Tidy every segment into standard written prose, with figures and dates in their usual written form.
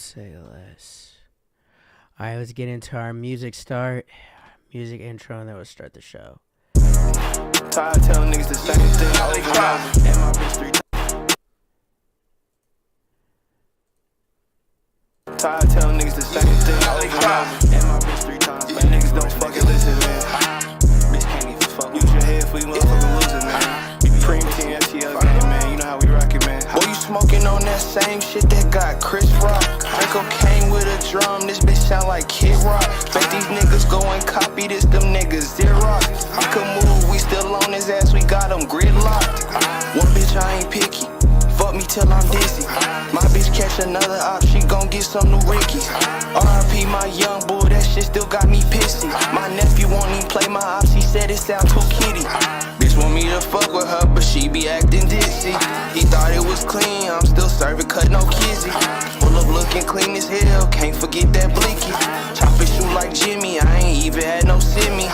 Say less. Alright, let's get into our music intro, and then we'll start the show. Tired of telling niggas the same thing over and over. And my bitch 3 times. Tired of telling niggas the same thing over and over. And my bitch 3 times. You niggas don't fucking listen, man. Bitch can't even fuck. Use your head for you motherfucking losing, man. Cream team FTL game, man. You know how we rock it, man. Boy, you smoking on that same shit that got Chris Rock. Drink cocaine with a drum. This bitch sound like Kid Rock. Bet these niggas go and copy this. Them niggas Xerox. I could move. We still on his ass. We got him gridlocked. One bitch I ain't picky. Fuck me till I'm dizzy. My bitch catch another op, she gon' get some new Rickies. R.I.P. my young boy, that shit still got me pissy. My nephew won't even play my ops, he said it sound too kitty. Bitch want me to fuck with her, but she be acting ditzy. He thought it was clean, I'm still serving cut, no kizzy. Full of looking clean as hell, can't forget that blicky. Chop and shoot like Jimmy, I ain't even had no semi.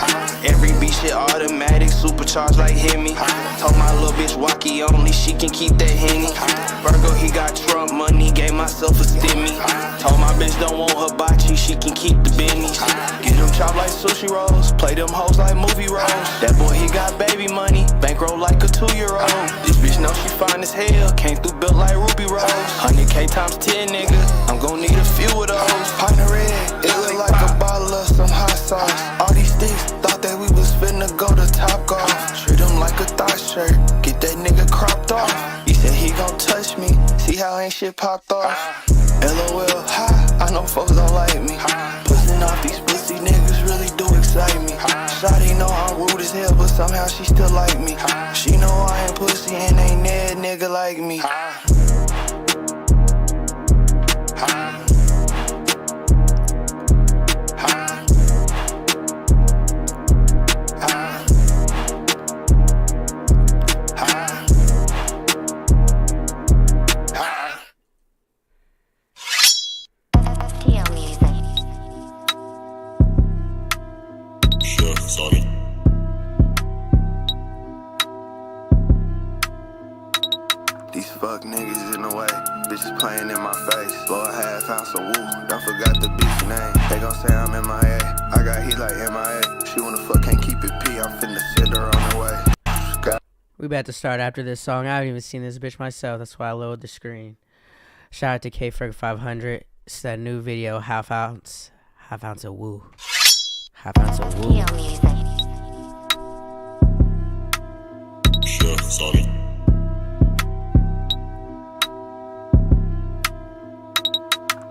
Every beat shit automatic, supercharged like Hemi. Told my little bitch walkie only, she can keep that Henny. Virgo, he got Trump money, gave myself a stimmy. Told my bitch don't want hibachi, she can keep the bennies. Get them chopped like sushi rolls, play them hoes like movie roles. That boy, he got baby money, bankroll like a 2-year-old. This bitch know she fine as hell, came through built like Ruby Rose. 100K times 10, nigga, I'm gon' need a few of those. Pint of red, it look like a bottle of some hot sauce. All these sticks, thought that we was finna go to Top Golf. Treat him like a thigh shirt, get that nigga cropped off. He said he gon' touch me, see how ain't shit popped off. LOL, hi, I know folks don't like me. Pussing off these pussy niggas really do excite me. Shawty know I'm rude as hell, but somehow she still like me. She know I ain't pussy and ain't that nigga like me. These fuck niggas in the way, bitches playing in my face. Blow a half ounce of woo, don't forgot the bitch name. They gon' say I'm MIA, I got heat like MIA. She wanna fuck, can't keep it P, I'm finna send her on her way. We about to start after this song. I haven't even seen this bitch myself, that's why I lowered the screen. Shout out to KFreg500. It's that new video, half ounce of woo. Half ounce of woo. Sure, sorry.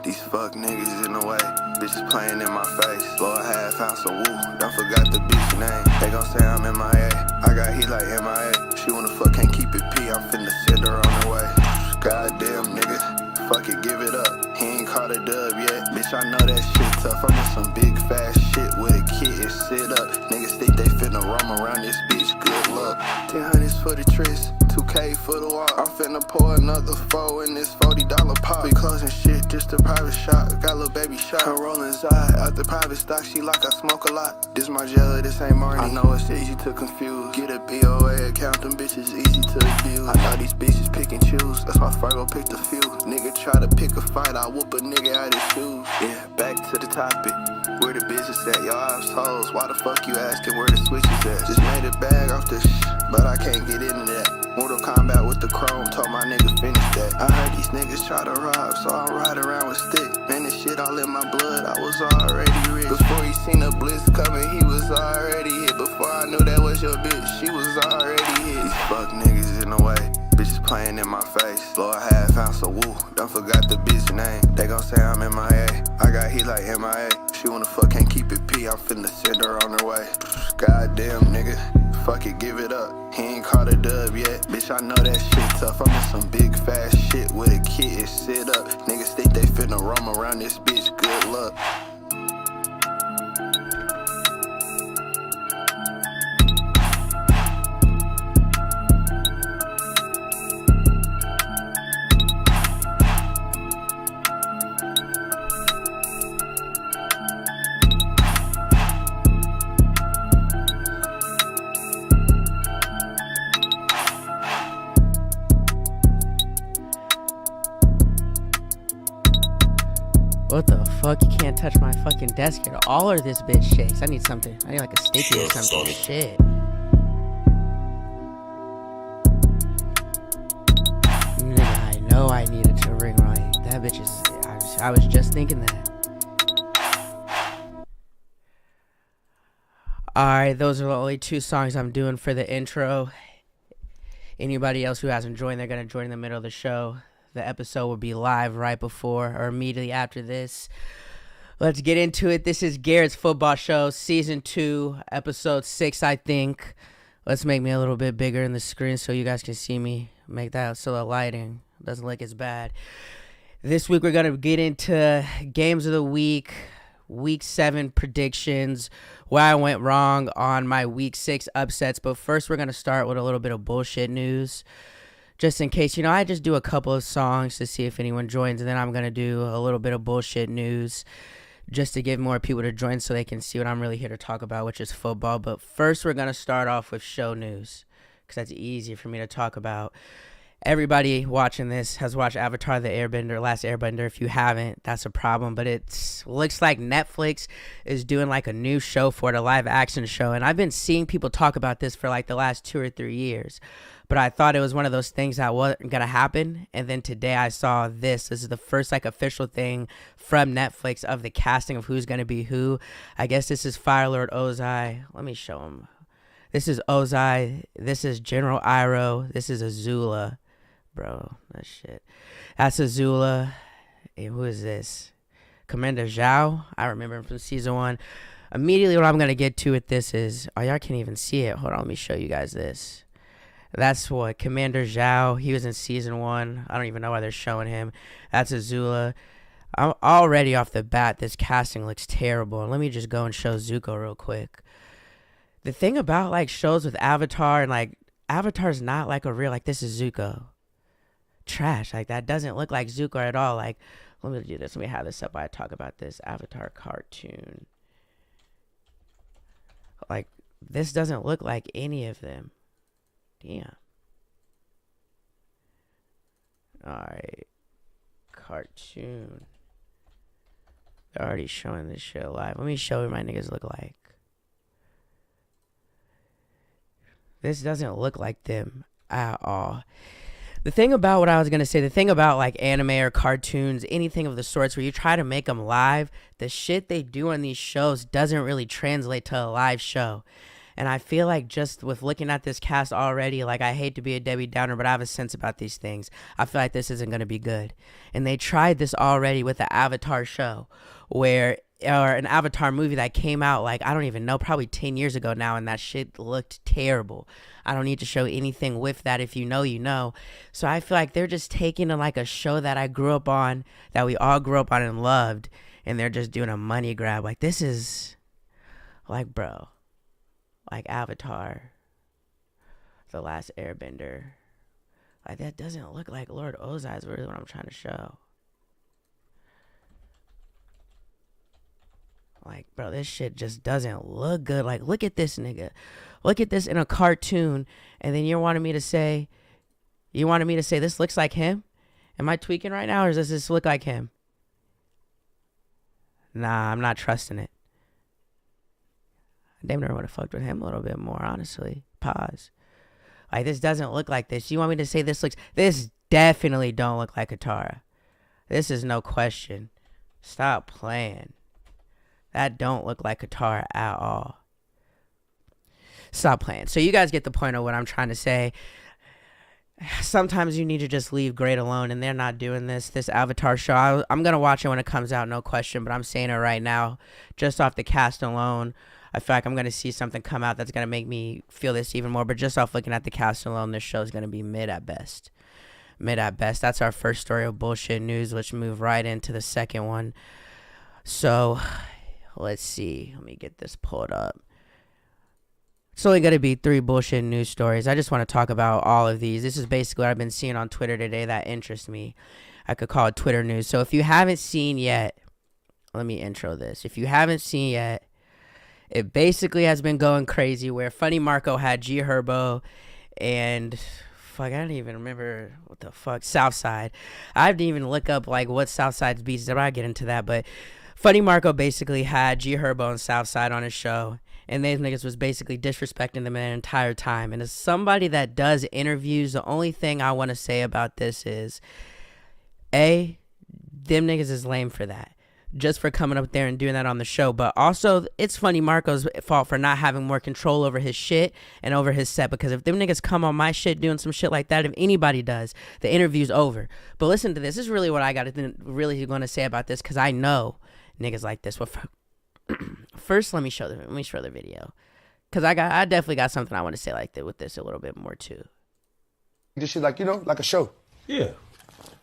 These fuck niggas in the way, bitches playing in my face. Blow a half ounce of woo, don't forgot the bitch name. They gon' say I'm MIA, I got heat like MIA. She wanna fuck, can't keep it P, I'm finna send her on her way. Goddamn nigga, fuck it, give it up. He ain't caught a dub yet, bitch I know that shit tough. I'm in some big fast shit with a kid and sit up. Niggas think they finna roam around this bitch, good luck. 1000s for the tris, 2K for the walk. I'm finna pour another 4 in this $40 pop. We closing shit, just a private shot. Got a little baby shot. I'm rolling Zai out the private stock. She like I smoke a lot. This Margiela, this ain't Marnie. I know it's easy to confuse. Get a POA account, them bitches easy to abuse. I know these bitches pick and choose. That's why Fargo picked a few. Nigga try to pick a fight, I whoop a nigga out his shoes. Yeah, back to the topic. Where the business at? Y'all assholes. Why the fuck you asking where the switch is at? Just made a bag off this but I can't get into that. Mortal Kombat with the chrome, told my nigga finish that. I heard these niggas try to rob, so I ride around with stick. Man, this shit all in my blood, I was already rich. Before he seen a blitz coming, he was already hit. Before I knew that was your bitch, she was already hit. These fuck niggas in the way, bitches playing in my face. Blow a half ounce of woo, don't forgot the bitch name. They gon' say I'm MIA, I got heat like MIA. She wanna fuck, can't keep it P, I'm finna send her on her way. Goddamn nigga, fuck it, give it up. He ain't caught a dub yet, bitch I know that shit tough. I'm in some big fast shit with a kid and sit up. Niggas think they finna roam around this bitch, good luck. What the fuck? You can't touch my fucking desk here. All of this bitch shakes. I need something. I need like a sticky or something. Shit. Nigga, I know I needed to ring right. That bitch is... I was just thinking that. Alright, those are the only 2 songs I'm doing for the intro. Anybody else who hasn't joined, they're going to join in the middle of the show. The episode will be live right before or immediately after this. Let's get into it. This is Garretts Football Show, Season 2, Episode 6, I think. Let's make me a little bit bigger in the screen so you guys can see me. Make that so the lighting doesn't look as bad. This week we're going to get into Games of the Week, Week 7 predictions, where I went wrong on my Week 6 upsets. But first we're going to start with a little bit of bullshit news. Just in case, I just do a couple of songs to see if anyone joins, and then I'm going to do a little bit of bullshit news just to get more people to join so they can see what I'm really here to talk about, which is football. But first, we're going to start off with show news because that's easy for me to talk about. Everybody watching this has watched Avatar the Airbender, Last Airbender. If you haven't, that's a problem. But it looks like Netflix is doing like a new show for it, a live action show. And I've been seeing people talk about this for like the last 2 or 3 years. But I thought it was one of those things that wasn't going to happen. And then today I saw this. This is the first like official thing from Netflix of the casting of who's going to be who. I guess this is Firelord Ozai. Let me show him. This is Ozai. This is General Iroh. This is Azula. Bro, that shit. That's Azula. And who is this? Commander Zhao. I remember him from Season 1. Immediately what I'm going to get to with this is... Oh, y'all can't even see it. Hold on, let me show you guys this. That's what Commander Zhao. He was in Season 1. I don't even know why they're showing him. That's Azula. I'm already off the bat. This casting looks terrible. And let me just go and show Zuko real quick. The thing about like shows with Avatar and like Avatar's not like a real like this is Zuko. Trash. Like that doesn't look like Zuko at all. Like let me do this. Let me have this up while I talk about this Avatar cartoon. Like this doesn't look like any of them. Damn. Alright. Cartoon. They're already showing this shit live. Let me show you what my niggas look like. This doesn't look like them at all. The thing about what I was going to say, the thing about like anime or cartoons, anything of the sorts where you try to make them live, the shit they do on these shows doesn't really translate to a live show. And I feel like just with looking at this cast already, like I hate to be a Debbie Downer, but I have a sense about these things. I feel like this isn't going to be good. And they tried this already with the Avatar show or an Avatar movie that came out like, I don't even know, probably 10 years ago now. And that shit looked terrible. I don't need to show anything with that. If you know, you know. So I feel like they're just taking like a show that I grew up on, that we all grew up on and loved. And they're just doing a money grab. Like this is like, bro. Like Avatar, The Last Airbender. Like that doesn't look like Lord Ozai is really what I'm trying to show. Like, bro, this shit just doesn't look good. Like, look at this nigga. Look at this in a cartoon. And then you wanted me to say this looks like him? Am I tweaking right now or does this look like him? Nah, I'm not trusting it. Damn near would have fucked with him a little bit more, honestly. Pause. Like, this doesn't look like this. You want me to say this looks... This definitely don't look like Katara. This is no question. Stop playing. That don't look like Katara at all. Stop playing. So you guys get the point of what I'm trying to say. Sometimes you need to just leave great alone, and they're not doing this Avatar show. I'm going to watch it when it comes out, no question, but I'm saying it right now. Just off the cast alone, I feel like I'm going to see something come out that's going to make me feel this even more. But just off looking at the cast alone, this show is going to be mid at best. Mid at best. That's our first story of bullshit news. Let's move right into the second one. So, let's see. Let me get this pulled up. It's only going to be 3 bullshit news stories. I just want to talk about all of these. This is basically what I've been seeing on Twitter today that interests me. I could call it Twitter news. So if you haven't seen yet, let me intro this. If you haven't seen yet, it basically has been going crazy where Funny Marco had G Herbo and fuck? I didn't even remember what the fuck. Southside. I didn't even look up like what Southside's beats. But I get into that. But Funny Marco basically had G Herbo and Southside on his show, and these niggas was basically disrespecting them the entire time. And as somebody that does interviews, the only thing I want to say about this is, A, them niggas is lame for that. Just for coming up there and doing that on the show. But also, it's Funny Marco's fault for not having more control over his shit and over his set. Because if them niggas come on my shit doing some shit like that, if anybody does, the interview's over. But listen to this. This is really what I got to really going to say about this, because I know niggas like this. Well, first, let me show the video, because I definitely got something I want to say like that with this a little bit more too. This shit like, like a show. Yeah.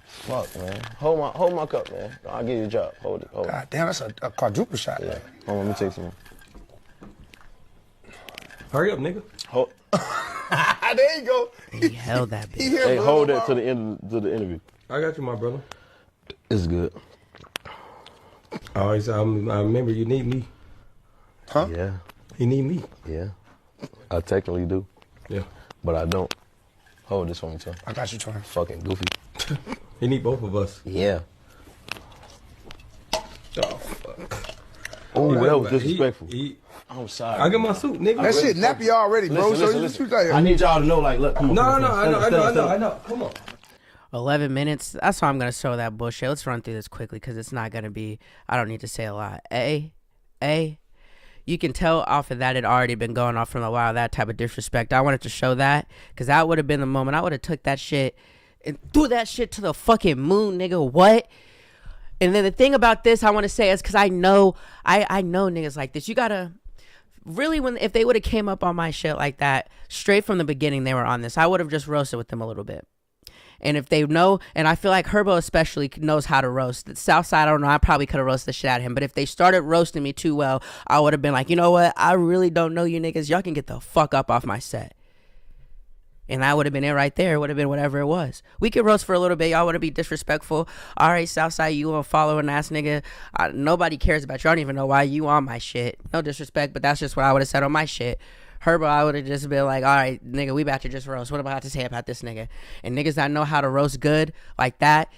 Fuck, man. Hold my cup, man. I'll give you a job. Hold it. God damn, that's a quadruple shot. Yeah. Hold on, let me take some. Hurry up, nigga. Hold. There you go. He held that bitch. Hey, hold that to the end of the interview. I got you, my brother. It's good. I always, I remember you need me. Huh? Yeah. You need me. Yeah. I technically do. Yeah. But I don't. Hold this for me, too. I got you, Tony. Fucking goofy. You need both of us. Yeah. Oh, fuck. Oh, that was disrespectful. I'm sorry. I get my suit, nigga. That shit nappy already, bro. Listen. I need y'all to know, like, look, come on. No, I know. Come on. 11 minutes. That's why I'm going to show that bullshit. Let's run through this quickly, because it's not going to be, I don't need to say a lot. You can tell off of that it already been going off from a while, that type of disrespect. I wanted to show that, because that would have been the moment. I would have took that shit and threw that shit to the fucking moon, nigga. What? And then the thing about this I want to say is, because I know niggas like this. You got to really, if they would have came up on my shit like that straight from the beginning, they were on this, I would have just roasted with them a little bit. And if they know, and I feel like Herbo especially knows how to roast. The Southside, I don't know, I probably could have roasted the shit out of him. But if they started roasting me too well, I would have been like, you know what? I really don't know you niggas. Y'all can get the fuck up off my set. And that would have been it right there. It would have been whatever it was. We could roast for a little bit. Y'all want to be disrespectful. All right, Southside, you a following ass nigga. Nobody cares about you. I don't even know why you on my shit. No disrespect, but that's just what I would have said on my shit. Herbo, I would have just been like, all right, nigga, we about to just roast. What am I about to say about this nigga? And niggas that know how to roast good like that,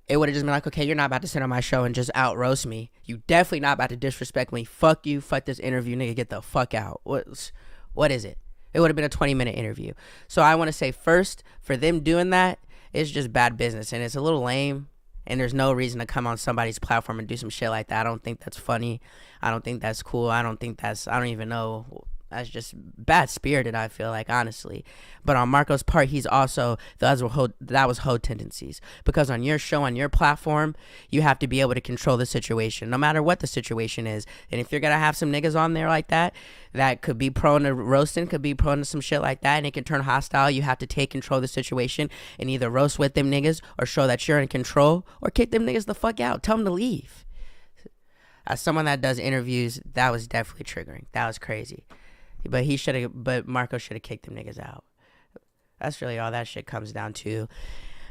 it would have just been like, okay, you're not about to sit on my show and just out roast me. You definitely not about to disrespect me. Fuck you. Fuck this interview, nigga. Get the fuck out. What is it? It would have been a 20-minute interview. So I want to say first, for them doing that, it's just bad business. And it's a little lame. And there's no reason to come on somebody's platform and do some shit like that. I don't think that's funny. I don't think that's cool. I don't even know. That's just bad-spirited, I feel like, honestly. But on Marco's part, he's also, that was hoe tendencies. Because on your show, on your platform, you have to be able to control the situation, no matter what the situation is. And if you're going to have some niggas on there like that could be prone to roasting, could be prone to some shit like that, and it can turn hostile, you have to take control of the situation and either roast with them niggas or show that you're in control or kick them niggas the fuck out. Tell them to leave. As someone that does interviews, that was definitely triggering. That was crazy. But Marco should have kicked them niggas out. That's really all that shit comes down to.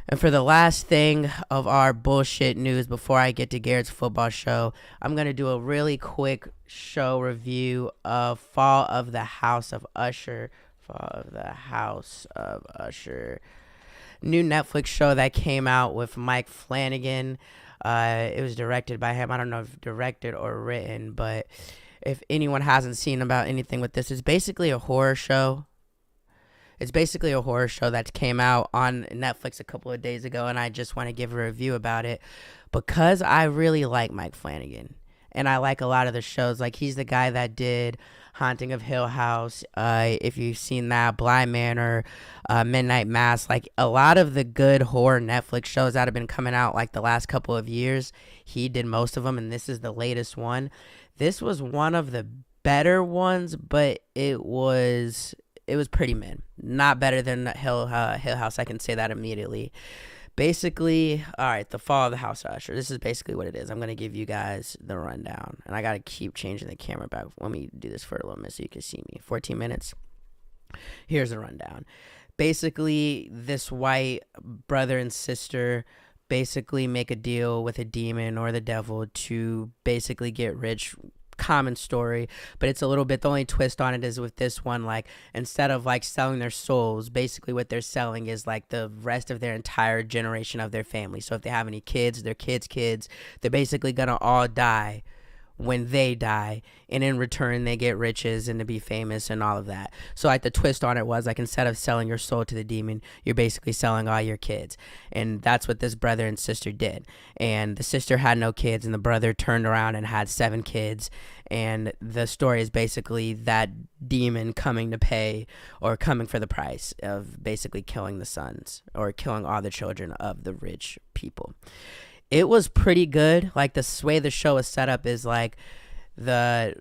And for the last thing of our bullshit news before I get to Garrett's Football show, I'm going to do a really quick show review of Fall of the House of Usher. New Netflix show that came out with Mike Flanagan. It was directed by him. I don't know if directed or written, but if anyone hasn't seen about anything with this, it's basically a horror show. It's basically a horror show that came out on Netflix a couple of days ago, and I just want to give a review about it because I really like Mike Flanagan, and I like a lot of the shows. Like, he's the guy that did Haunting of Hill House, if you've seen that, Blind Manor, Midnight Mass, like a lot of the good horror Netflix shows that have been coming out like the last couple of years. He did most of them, and this is the latest one. This was one of the better ones, but it was pretty mid. Not better than Hill House. I can say that immediately. Basically, all right, the Fall of the House of Usher. This is basically what it is. I'm going to give you guys the rundown. And I got to keep changing the camera back. Let me do this for a little bit so you can see me. 14 minutes. Here's the rundown. Basically, this white brother and sister basically make a deal with a demon or the devil to basically get rich common story, but it's a little bit, the only twist on it is with this one, like, instead of like selling their souls, basically what they're selling is like the rest of their entire generation of their family. So if they have any kids, their kids, they're basically gonna all die when they die, and in return they get riches and to be famous and all of that. So like the twist on it was like, instead of selling your soul to the demon, you're basically selling all your kids. And that's what this brother and sister did. And the sister had no kids, and the brother turned around and had 7 kids. And the story is basically that demon coming to pay, or coming for the price of basically killing the sons, or killing all the children of the rich people. It was pretty good. Like, the way the show is set up is like the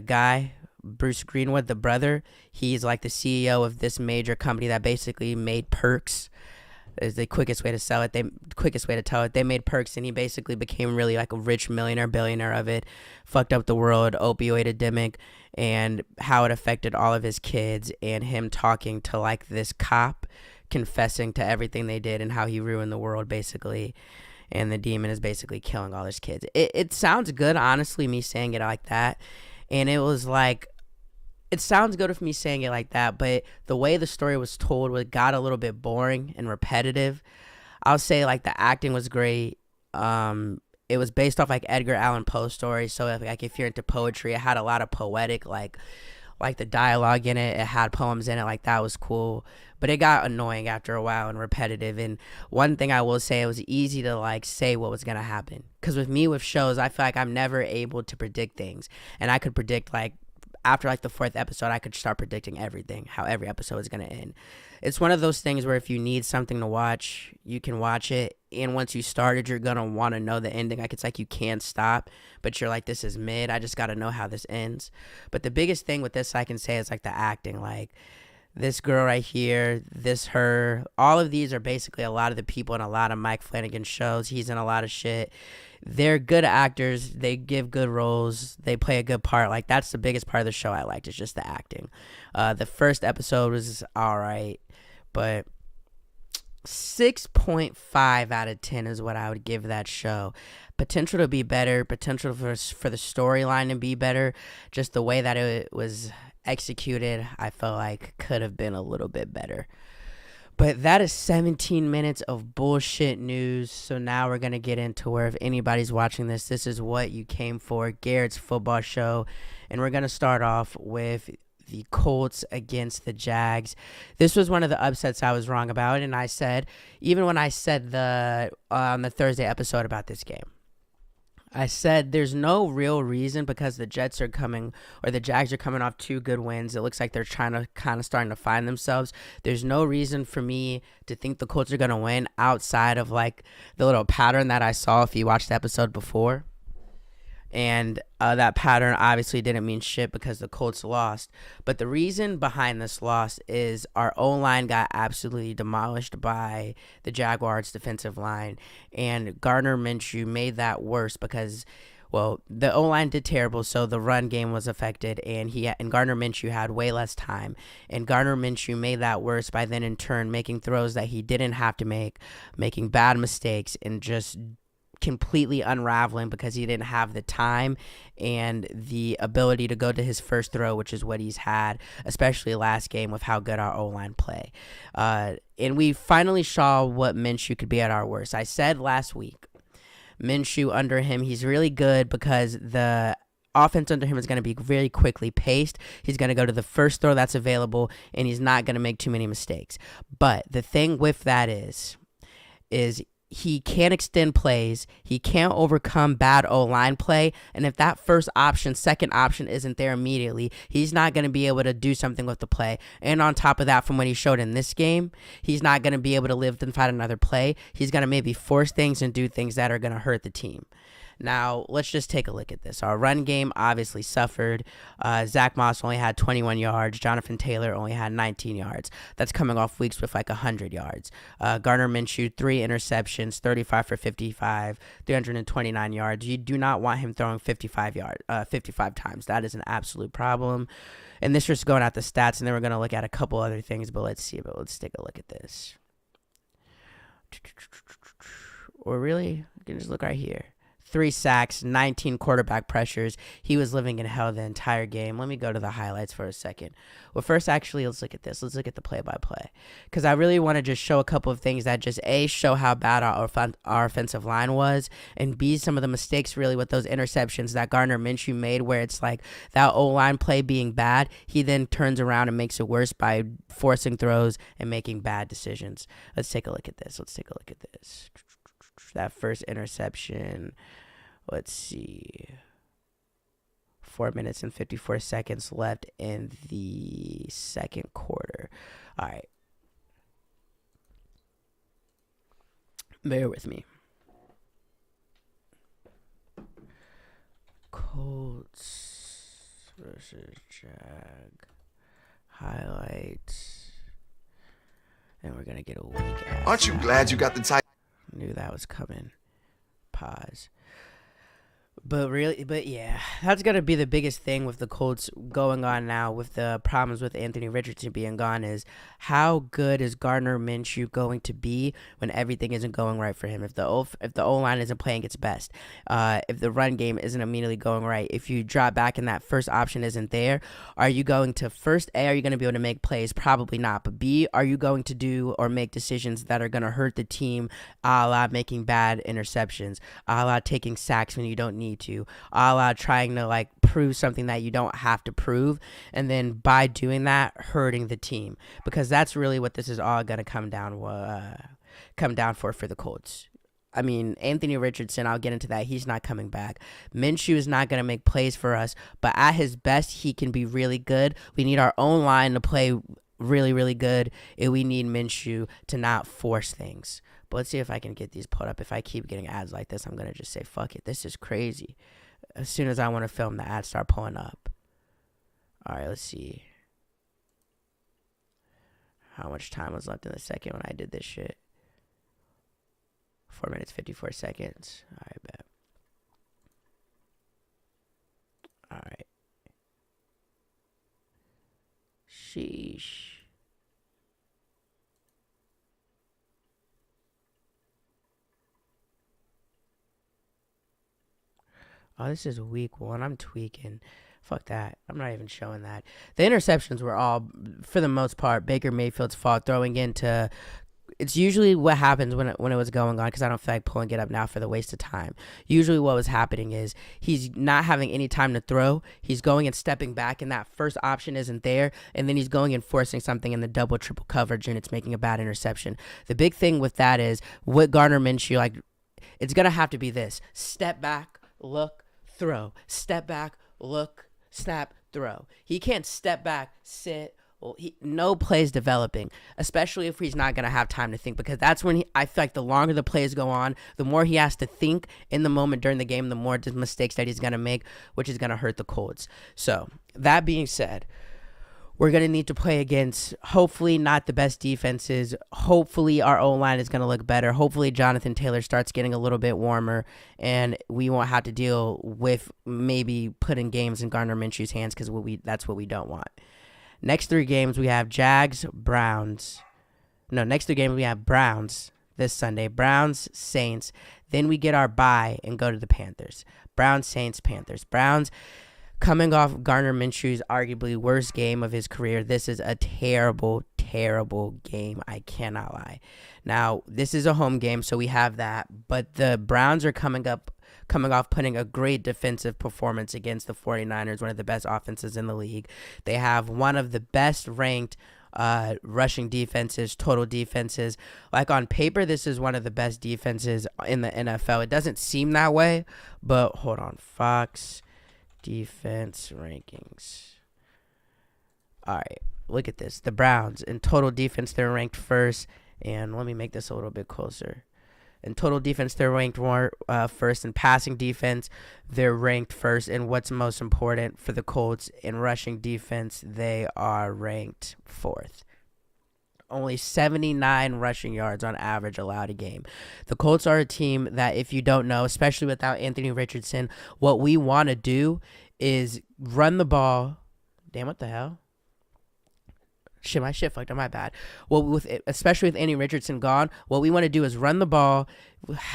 guy, Bruce Greenwood, the brother, he's like the CEO of this major company that basically made perks. Is the quickest way to sell it. Quickest way to tell it. They made perks, and he basically became really like a rich millionaire, billionaire of it. Fucked up the world, opioid epidemic, and how it affected all of his kids, and him talking to like this cop, confessing to everything they did and how he ruined the world basically. And the demon is basically killing all his kids. It sounds good, honestly, me saying it like that. And it was like, it sounds good with me saying it like that, but the way the story was told got a little bit boring and repetitive. I'll say like the acting was great. It was based off like Edgar Allan Poe stories. So if you're into poetry, it had a lot of poetic, like the dialogue in it. It had poems in it. Like, that was cool. But it got annoying after a while and repetitive. And one thing I will say, it was easy to like say what was going to happen. Because with me, with shows, I feel like I'm never able to predict things. And I could predict, like, after like the 4th episode, I could start predicting everything, how every episode is going to end. It's one of those things where if you need something to watch, you can watch it. And once you started, you're going to want to know the ending. Like, it's like you can't stop, but you're like, this is mid. I just got to know how this ends. But the biggest thing with this I can say is like the acting. Like, this girl right here, her, all of these are basically a lot of the people in a lot of Mike Flanagan shows. He's in a lot of shit. They're good actors. They give good roles. They play a good part. Like, that's the biggest part of the show I liked, is just the acting. The first episode was all right, but 6.5 out of 10 is what I would give that show. Potential to be better, potential for the storyline to be better. Just the way that it was executed, I felt like could have been a little bit better. But that is 17 minutes of bullshit news. So now we're going to get into where, if anybody's watching this, this is what you came for, Garrett's Football Show. And we're going to start off with the Colts against the Jags. This was one of the upsets I was wrong about. And I said, even when I said on the Thursday episode about this game, I said there's no real reason, because the Jags are coming off 2 good wins. It looks like they're trying to kind of starting to find themselves. There's no reason for me to think the Colts are going to win outside of like the little pattern that I saw if you watched the episode before. And that pattern obviously didn't mean shit because the Colts lost. But the reason behind this loss is our O-line got absolutely demolished by the Jaguars' defensive line. And Gardner Minshew made that worse because, well, the O-line did terrible, so the run game was affected. And Gardner Minshew had way less time. And Gardner Minshew made that worse by then in turn making throws that he didn't have to make, making bad mistakes, and just completely unraveling because he didn't have the time and the ability to go to his first throw, which is what he's had, especially last game with how good our O-line play. And we finally saw what Minshew could be at our worst. I said last week, Minshew under him, he's really good because the offense under him is going to be very quickly paced. He's going to go to the first throw that's available, and he's not going to make too many mistakes. But the thing with that is he can't extend plays. He can't overcome bad O-line play. And if that second option isn't there immediately, he's not going to be able to do something with the play. And on top of that, from what he showed in this game, he's not going to be able to live and fight another play. He's going to maybe force things and do things that are going to hurt the team. Now, let's just take a look at this. Our run game obviously suffered. Zach Moss only had 21 yards. Jonathan Taylor only had 19 yards. That's coming off weeks with like 100 yards. Gardner Minshew, 3 interceptions, 35 for 55, 329 yards. You do not want him throwing 55 times. That is an absolute problem. And this was going at the stats, and then we're going to look at a couple other things, but let's take a look at this. Or really, you can just look right here. 3 sacks, 19 quarterback pressures. He was living in hell the entire game. Let me go to the highlights for a second. Well, first, actually, let's look at this. Let's look at the play-by-play. Because I really want to just show a couple of things that just, A, show how bad our offensive line was, and B, some of the mistakes really with those interceptions that Gardner Minshew made, where it's like that O-line play being bad, he then turns around and makes it worse by forcing throws and making bad decisions. Let's take a look at this. That first interception, let's see, 4 minutes and 54 seconds left in the second quarter. All right. Bear with me. Colts versus Jag highlights. And we're going to get a weak ass. Aren't you glad you got the type? Knew that was coming. Pause. But yeah, that's going to be the biggest thing with the Colts going on now with the problems with Anthony Richardson being gone is how good is Gardner Minshew going to be when everything isn't going right for him? If the O-line isn't playing its best, if the run game isn't immediately going right, if you drop back and that first option isn't there, are you going to are you going to be able to make plays? Probably not. But B, are you going to do or make decisions that are going to hurt the team, a la making bad interceptions, a la taking sacks when you don't need to, a la trying to like prove something that you don't have to prove, and then by doing that hurting the team, because that's really what this is all going to come down for the Colts. I mean, Anthony Richardson, I'll get into that. He's not coming back. Minshew is not going to make plays for us, but at his best, he can be really good. We need our own line to play really, really good, and we need Minshew to not force things. But let's see if I can get these put up. If I keep getting ads like this, I'm going to just say, fuck it. This is crazy. As soon as I want to film, the ads start pulling up. All right, let's see how much time was left in the second when I did this shit. 4 minutes, 54 seconds. All right, bet. All right. Sheesh. Oh, this is week 1. I'm tweaking. Fuck that. I'm not even showing that. The interceptions were all, for the most part, Baker Mayfield's fault. Throwing into, it's usually what happens when it was going on, because I don't feel like pulling it up now for the waste of time. Usually what was happening is he's not having any time to throw. He's going and stepping back, and that first option isn't there, and then he's going and forcing something in the double, triple coverage, and it's making a bad interception. The big thing with that is what Gardner Minshew, like, it's going to have to be this. Step back, look, throw. Step back, look, snap, throw. He can't step back, sit. Well, no plays developing, especially if he's not going to have time to think, because that's when I feel like the longer the plays go on, the more he has to think in the moment during the game, the more mistakes that he's going to make, which is going to hurt the Colts. So that being said, we're going to need to play against, hopefully, not the best defenses. Hopefully, our O-line is going to look better. Hopefully, Jonathan Taylor starts getting a little bit warmer, and we won't have to deal with maybe putting games in Gardner Minshew's hands, because that's what we don't want. Next 3 games, we have Browns this Sunday. Browns, Saints. Then we get our bye and go to the Panthers. Browns, Saints, Panthers. Browns. Coming off Gardner Minshew's arguably worst game of his career, this is a terrible, terrible game. I cannot lie. Now, this is a home game, so we have that. But the Browns are coming off putting a great defensive performance against the 49ers, one of the best offenses in the league. They have one of the best ranked rushing defenses, total defenses. Like on paper, this is one of the best defenses in the NFL. It doesn't seem that way, but hold on. Fox defense rankings. All right, look at this. The Browns in total defense, they're ranked first. And let me make this a little bit closer. In total defense, they're ranked first. In passing defense, they're ranked first. And what's most important for the Colts, in rushing defense, they are ranked 4th. Only 79 rushing yards on average allowed a game. The Colts are a team that, if you don't know, especially without Anthony Richardson, what we want to do is run the ball. Damn, what the hell? Shit, my shit fucked up. My bad. Well, especially with Andy Richardson gone, what we want to do is run the ball,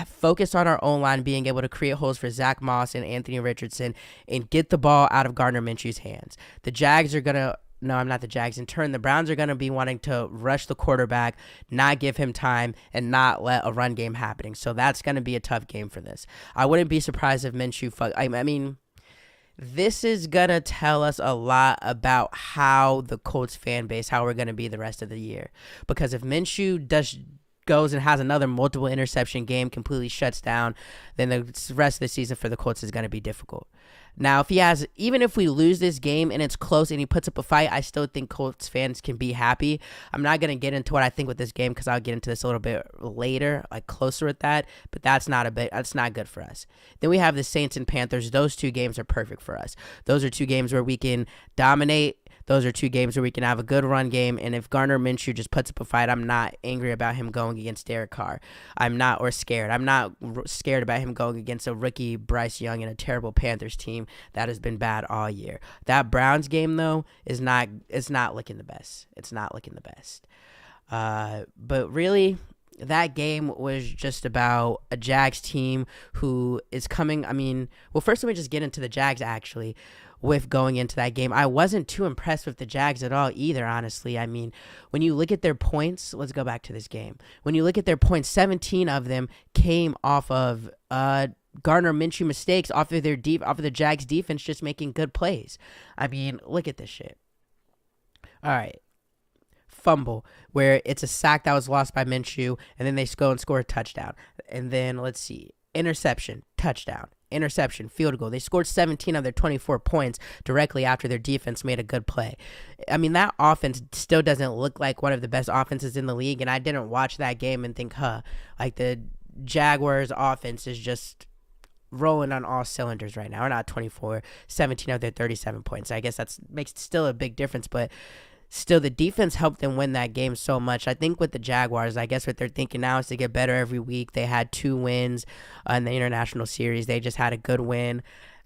focus on our own line, being able to create holes for Zach Moss and Anthony Richardson, and get the ball out of Gardner Minshew's hands. The Jags are gonna. No, I'm not the Jags. In turn, the Browns are going to be wanting to rush the quarterback, not give him time, and not let a run game happening. So that's going to be a tough game for this. I wouldn't be surprised if Minshew I mean, this is going to tell us a lot about how the Colts fan base, how we're going to be the rest of the year. Because if Minshew goes and has another multiple interception game, completely shuts down, then the rest of the season for the Colts is going to be difficult. Now, even if we lose this game and it's close and he puts up a fight, I still think Colts fans can be happy. I'm not going to get into what I think with this game because I'll get into this a little bit later, like closer with that, but that's not good for us. Then we have the Saints and Panthers. Those two games are perfect for us. Those are two games where we can dominate. Those are two games where we can have a good run game, and if Gardner Minshew just puts up a fight, I'm not angry about him going against Derek Carr. I'm not scared about him going against a rookie Bryce Young and a terrible Panthers team that has been bad all year. That Browns game, though, is not looking the best. It's not looking the best. But really, that game was just about a Jags team who is coming. I mean, well, first let me just get into the Jags, actually. With going into that game, I wasn't too impressed with the Jags at all either, honestly. I mean, when you look at their points, let's go back to this game. When you look at their points, 17 of them came off of Gardner Minshew mistakes, off of the Jags defense just making good plays. I mean, look at this shit. All right. Fumble, where it's a sack that was lost by Minshew, and then they go and score a touchdown. And then, let's see, interception, touchdown. Interception, field goal. They scored 17 of their 24 points directly after their defense made a good play. I mean, that offense still doesn't look like one of the best offenses in the league, and I didn't watch that game and think, like the Jaguars offense is just rolling on all cylinders right now. Or not 24, 17 of their 37 points. I guess that makes still a big difference, but still, the defense helped them win that game so much. I think with the Jaguars, I guess what they're thinking now is to get better every week. They had 2 wins in the international series. They just had a good win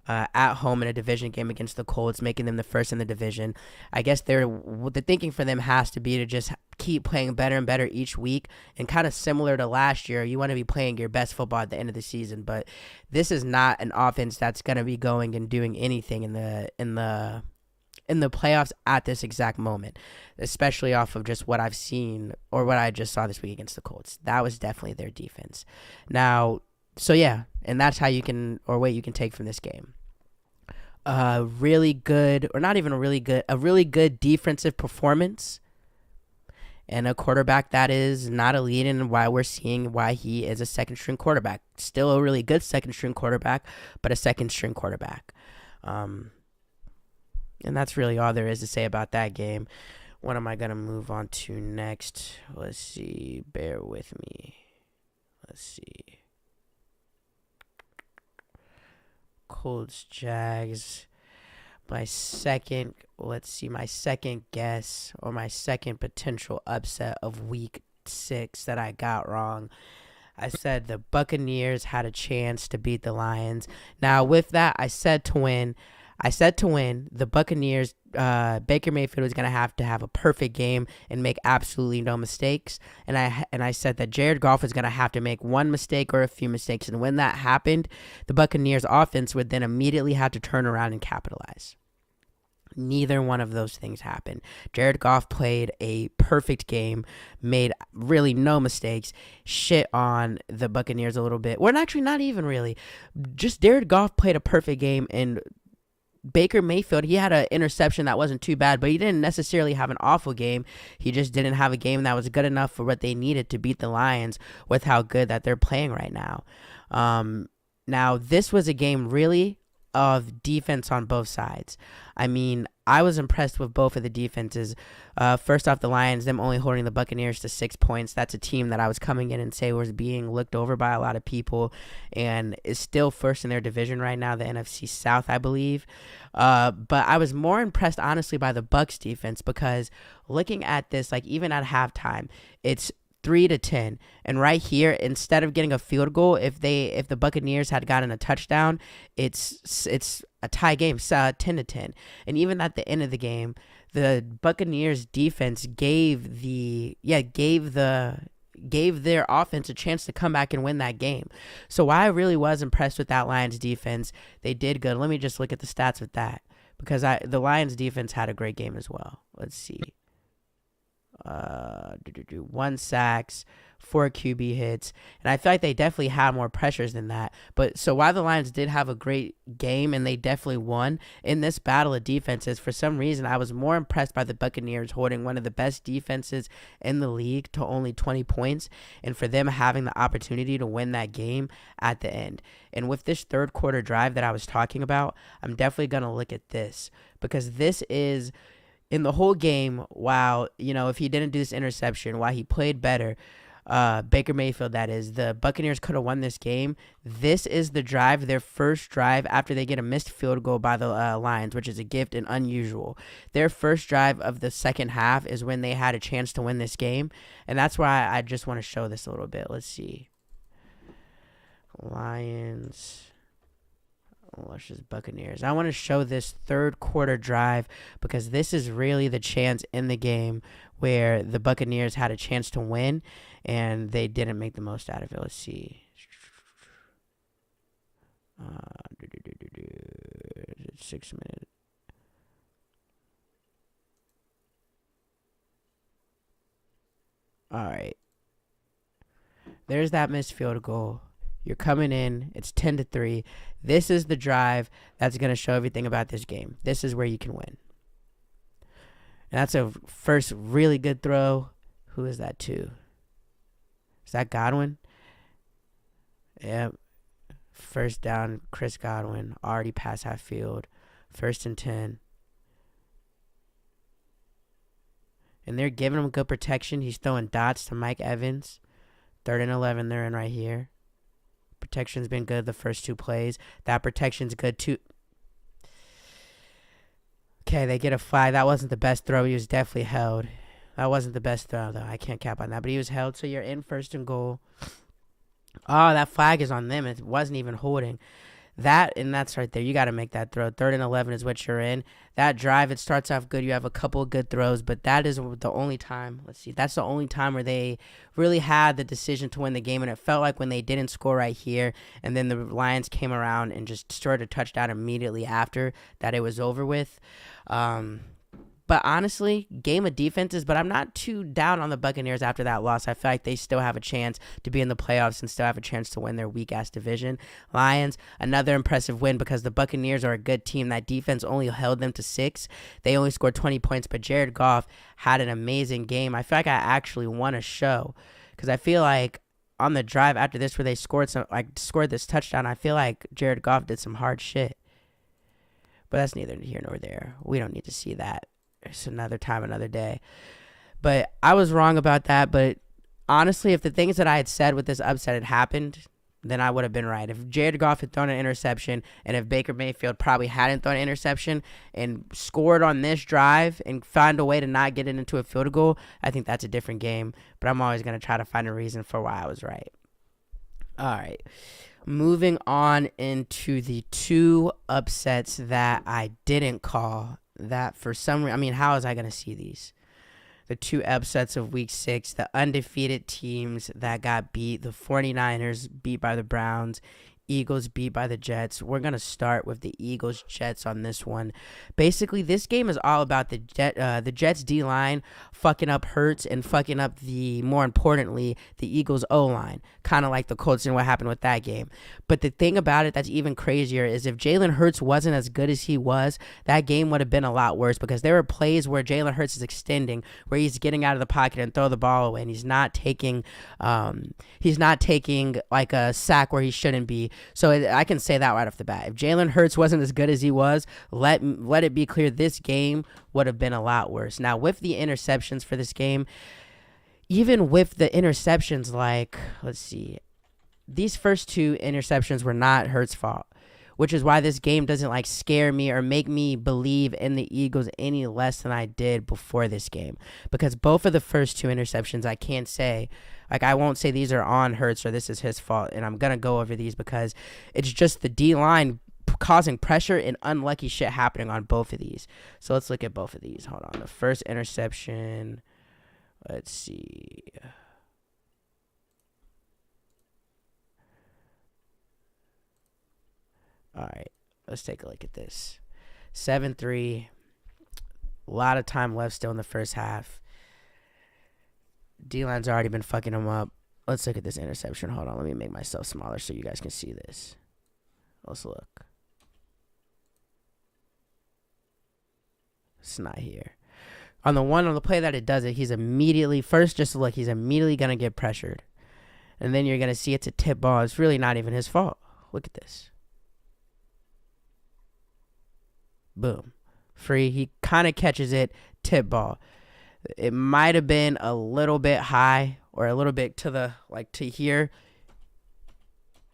at home in a division game against the Colts, making them the first in the division. I guess the thinking for them has to be to just keep playing better and better each week. And kind of similar to last year, you want to be playing your best football at the end of the season. But this is not an offense that's going to be going and doing anything in the playoffs at this exact moment, especially off of just what I've seen or what I just saw this week against the Colts. That was definitely their defense. Now, so yeah, and that's how you can, or what you can take from this game. Really good, or not even a really good defensive performance, and a quarterback that is not elite, and why we're seeing why he is a second string quarterback. Still a really good second string quarterback, but a second string quarterback. And that's really all there is to say about that game. What am I going to move on to next? Let's see. Bear with me. Let's see. Colts, Jags. My second guess, or my second potential upset of week 6 that I got wrong. I said the Buccaneers had a chance to beat the Lions. Now, with that, I said to win. The Buccaneers, Baker Mayfield was going to have a perfect game and make absolutely no mistakes. And I said that Jared Goff was going to have to make one mistake or a few mistakes. And when that happened, the Buccaneers offense would then immediately have to turn around and capitalize. Neither one of those things happened. Jared Goff played a perfect game, made really no mistakes, shit on the Buccaneers a little bit. Well, actually, not even really. Just Jared Goff played a perfect game, and Baker Mayfield, he had an interception that wasn't too bad, but he didn't necessarily have an awful game. He just didn't have a game that was good enough for what they needed to beat the Lions with how good that they're playing right now. Now, this was a game really of defense on both sides. I mean, I was impressed with both of the defenses. First off, the Lions, them only holding the Buccaneers to 6 points. That's a team that I was coming in and say was being looked over by a lot of people and is still first in their division right now, the NFC South, I believe. But I was more impressed, honestly, by the Bucs defense, because looking at this, like even at halftime, it's 3-10, and right here, instead of getting a field goal, if the Buccaneers had gotten a touchdown, it's a tie game, 10-10. And even at the end of the game, the Buccaneers defense gave their offense a chance to come back and win that game. So while I really was impressed with that Lions defense, they did good. Let me just look at the stats with that, because the Lions defense had a great game as well. Let's see. 1 sacks, 4 QB hits, and I feel like they definitely had more pressures than that. But so while the Lions did have a great game and they definitely won in this battle of defenses, for some reason I was more impressed by the Buccaneers holding one of the best defenses in the league to only 20 points, and for them having the opportunity to win that game at the end. And with this third quarter drive that I was talking about, I'm definitely going to look at this, because this is in the whole game. While, if he didn't do this interception, while he played better, Baker Mayfield, that is, the Buccaneers could have won this game. This is the drive, their first drive after they get a missed field goal by the Lions, which is a gift and unusual. Their first drive of the second half is when they had a chance to win this game, and that's why I just want to show this a little bit. Let's see. Lions. Let's just Buccaneers. I want to show this third quarter drive because this is really the chance in the game where the Buccaneers had a chance to win and they didn't make the most out of it. Let's see. 6 minutes. All right. There's that missed field goal. You're coming in. It's 10-3. This is the drive that's going to show everything about this game. This is where you can win. And that's a first really good throw. Who is that to? Is that Godwin? Yep. First down, Chris Godwin. Already past half field. 1st and 10. And they're giving him good protection. He's throwing dots to Mike Evans. 3rd and 11 they're in right here. Protection's been good the first 2 plays. That protection's good too. Okay, they get a flag. That wasn't the best throw. He was definitely held. That wasn't the best throw, though. I can't cap on that. But he was held, so you're in 1st and goal. Oh, that flag is on them. It wasn't even holding. That's right there. You got to make that throw. 3rd and 11 is what you're in. That drive, it starts off good. You have a couple of good throws, but that is the only time. Let's see. That's the only time where they really had the decision to win the game, and it felt like when they didn't score right here, and then the Lions came around and just scored a touchdown immediately after that, it was over with. But honestly, game of defenses, but I'm not too down on the Buccaneers after that loss. I feel like they still have a chance to be in the playoffs and still have a chance to win their weak-ass division. Lions, another impressive win because the Buccaneers are a good team. That defense only held them to 6. They only scored 20 points, but Jared Goff had an amazing game. I feel like I actually won a show because I feel like on the drive after this where they scored this touchdown, I feel like Jared Goff did some hard shit. But that's neither here nor there. We don't need to see that. It's another time, another day. But I was wrong about that. But honestly, if the things that I had said with this upset had happened, then I would have been right. If Jared Goff had thrown an interception and if Baker Mayfield probably hadn't thrown an interception and scored on this drive and found a way to not get it into a field goal, I think that's a different game. But I'm always going to try to find a reason for why I was right. All right. Moving on into the 2 upsets that I didn't call. That for some reason, how was I going to see these? The 2 upsets of week 6, the undefeated teams that got beat, the 49ers beat by the Browns, Eagles beat by the Jets. We're going to start with the Eagles-Jets on this one. Basically, this game is all about the Jets D-line fucking up Hurts and fucking up more importantly, the Eagles O-line. Kind of like the Colts and what happened with that game. But the thing about it that's even crazier is if Jalen Hurts wasn't as good as he was, that game would have been a lot worse because there were plays where Jalen Hurts is extending, where he's getting out of the pocket and throw the ball away, and he's not taking like a sack where he shouldn't be. So I can say that right off the bat. If Jalen Hurts wasn't as good as he was, let it be clear this game would have been a lot worse. Now, with the interceptions for this game, even with the interceptions, let's see, these first 2 interceptions were not Hurts' fault, which is why this game doesn't scare me or make me believe in the Eagles any less than I did before this game. Because both of the first 2 interceptions, I can't say, I won't say these are on Hurts or this is his fault, and I'm going to go over these because it's just the D-line causing pressure and unlucky shit happening on both of these. So let's look at both of these. Hold on. The first interception. Let's see. All right. Let's take a look at this. 7-3. A lot of time left still in the first half. D-line's already been fucking him up. Let's look at this interception. Hold on. Let me make myself smaller so you guys can see this. Let's look. It's not here. On the play that it does it, he's immediately, first just look, he's immediately going to get pressured. And then you're going to see it's a tip ball. It's really not even his fault. Look at this. Boom. Free. He kind of catches it. Tip ball. It might have been a little bit high or a little bit to the, like to here.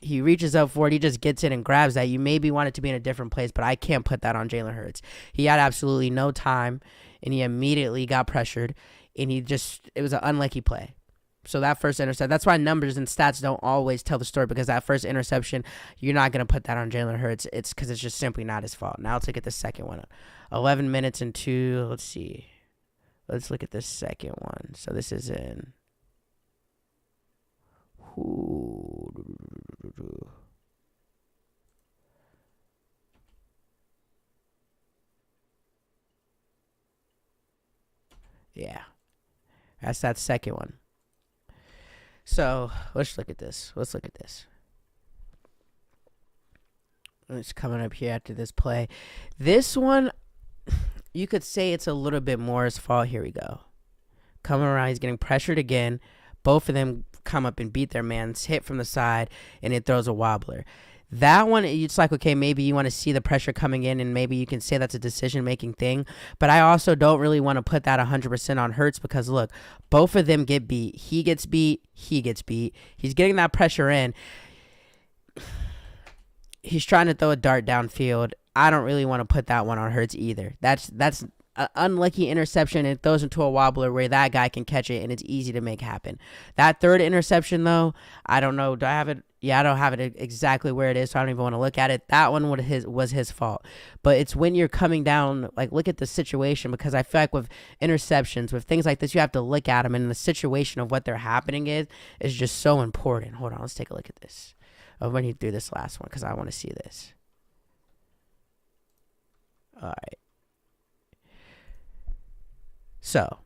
He reaches up for it. He just gets it and grabs that. You maybe want it to be in a different place, but I can't put that on Jalen Hurts. He had absolutely no time, and he immediately got pressured, and it was an unlucky play. So that first interception, that's why numbers and stats don't always tell the story, because that first interception, you're not going to put that on Jalen Hurts. It's because it's just simply not his fault. Now let's look at the second one. 11 minutes and 2, let's see. Let's look at the second one. So this is in... Yeah, that's that second one. So let's look at this. It's coming up here after this play. This one, you could say it's a little bit more his fault. Here we go. Coming around, he's getting pressured again. Both of them come up and beat their man's hit from the side, and it throws a wobbler. That one, it's like, okay, maybe you want to see the pressure coming in, and maybe you can say that's a decision-making thing. But I also don't really want to put that 100% on Hurts, because, look, both of them get beat. He gets beat. He's getting that pressure in. He's trying to throw a dart downfield. I don't really want to put that one on Hurts either. That's an unlucky interception, and it throws into a wobbler where that guy can catch it, and it's easy to make happen. That third interception, though, I don't know. Do I have it? Yeah, I don't have it exactly where it is, so I don't even want to look at it. That one was his fault. But it's when you're coming down, like, look at the situation, because I feel like with interceptions, with things like this, you have to look at them, and the situation of what they're happening is just so important. Hold on, let's take a look at this. Of when he threw this last one, because I want to see this. All right. So,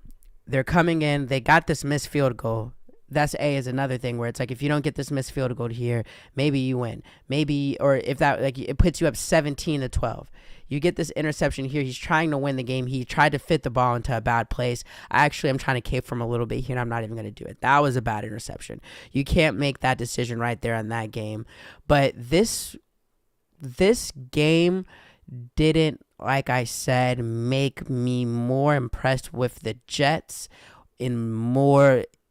they're coming in. They got this missed field goal. That's is another thing where it's like, if you don't get this missed field goal here, maybe you win. Maybe, or if that, like, it puts you up 17-12. You get this interception here. He's trying to win the game. He tried to fit the ball into a bad place. I'm trying to cape from a little bit here, and I'm not even going to do it. That was a bad interception. You can't make that decision right there on that game. But this game didn't, like I said, make me more impressed with the Jets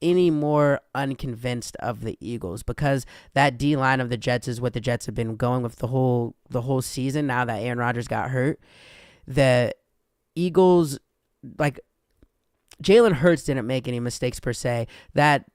any more unconvinced of the Eagles, because that D line of the Jets is what the Jets have been going with the whole season. Now that Aaron Rodgers got hurt, the Eagles, like, Jalen Hurts didn't make any mistakes per se. That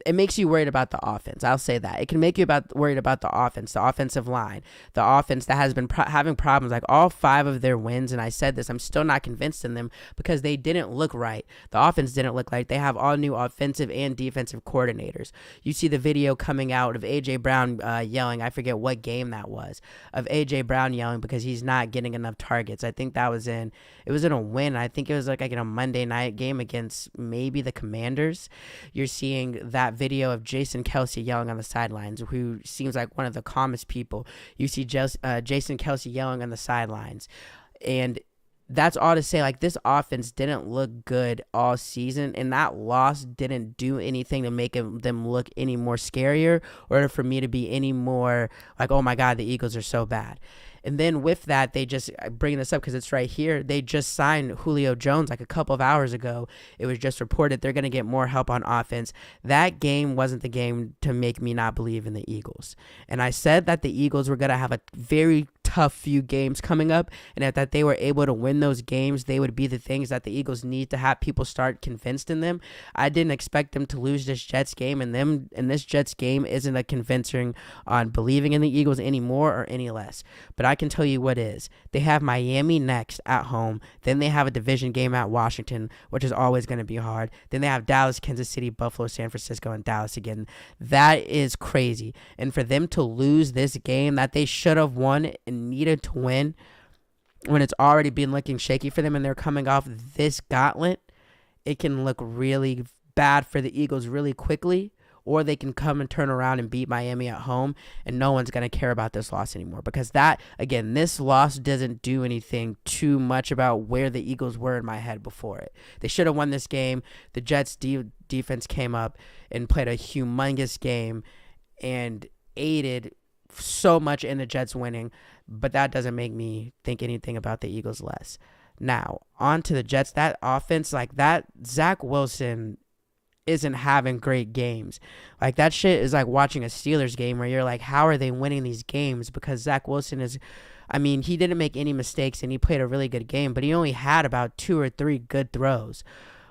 it makes you worried about the offense. I'll say that. It can make you worried about the offense, the offensive line, the offense that has been having problems. Like, all 5 of their wins, and I said this, I'm still not convinced in them because they didn't look right. The offense didn't look like they have all new offensive and defensive coordinators. You see the video coming out of A.J. Brown yelling, I forget what game that was, of A.J. Brown yelling because he's not getting enough targets. I think it was in a win. I think it was like in a Monday night game against maybe the Commanders. You're seeing that video of Jason Kelce yelling on the sidelines, who seems like one of the calmest people. You see Jason Kelce yelling on the sidelines, and that's all to say, like, this offense didn't look good all season, and that loss didn't do anything to make them look any more scarier, or for me to be any more like, oh my God, the Eagles are so bad. And then with that, they just, bringing this up because it's right here, they just signed Julio Jones like a couple of hours ago. It was just reported they're going to get more help on offense. That game wasn't the game to make me not believe in the Eagles. And I said that the Eagles were going to have a very tough tough few games coming up, and if that they were able to win those games, they would be the things that the Eagles need to have people start convinced in them. I didn't expect them to lose this Jets game, and this Jets game isn't a convincing on believing in the Eagles anymore or any less. But I can tell you what is. They have Miami next at home. Then they have a division game at Washington, which is always going to be hard. Then they have Dallas, Kansas City, Buffalo, San Francisco, and Dallas again. That is crazy. And for them to lose this game that they should have won and needed to win when it's already been looking shaky for them and they're coming off this gauntlet, it can look really bad for the Eagles really quickly, or they can come and turn around and beat Miami at home, and no one's going to care about this loss anymore. Because that, again, this loss doesn't do anything too much about where the Eagles were in my head before it. They should have won this game. The Jets defense came up and played a humongous game and aided so much in the Jets winning, but that doesn't make me think anything about the Eagles less. Now, on to the Jets. That offense, like that, Zach Wilson isn't having great games. Like, that shit is like watching a Steelers game where you're like, how are they winning these games? Because Zach Wilson is, I mean, he didn't make any mistakes and he played a really good game, but he only had about 2 or 3 good throws.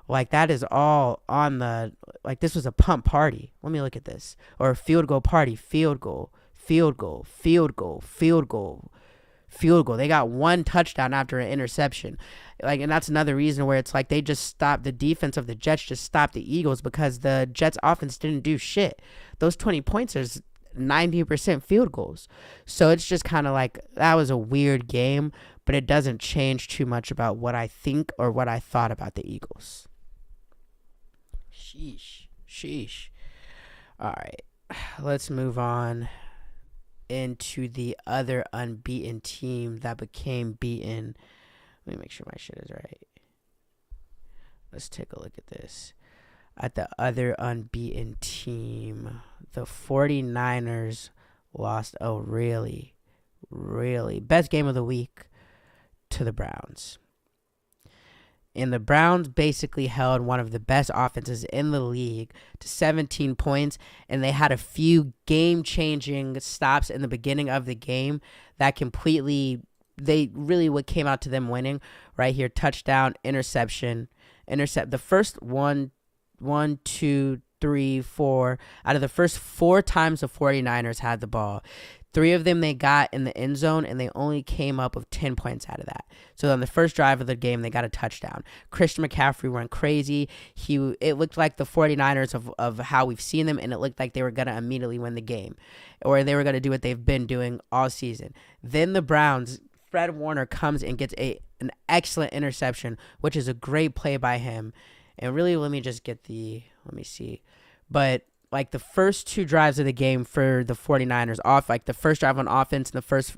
Like, that is all on the, like, this was a punt party. Let me look at this. Or a field goal party. Field goal, field goal, field goal, field goal, field goal. They got 1 touchdown after an interception. Like, and that's another reason where it's like they just stopped, the defense of the Jets just stopped the Eagles because the Jets offense didn't do shit. Those 20 points is 90% field goals. So it's just kind of like, that was a weird game, but it doesn't change too much about what I think or what I thought about the Eagles. Sheesh. All right, let's move on into the other unbeaten team that became beaten. Let me make sure my shit is right. Let's take a look at this. At the other unbeaten team, the 49ers lost a really best game of the week to the Browns. And the Browns basically held one of the best offenses in the league to 17 points, and they had a few game-changing stops in the beginning of the game that what came out to them winning right here. Touchdown, intercept. The first 1, 2, 3, 4 out of the first 4 times the 49ers had the ball, 3 of them they got in the end zone, and they only came up with 10 points out of that. So on the first drive of the game, they got a touchdown. Christian McCaffrey went crazy. It looked like the 49ers of how we've seen them, and it looked like they were going to immediately win the game, or they were going to do what they've been doing all season. Then the Browns, Fred Warner comes and gets an excellent interception, which is a great play by him. And really, let me see. But like the first 2 drives of the game for the 49ers off, like the first drive on offense and the first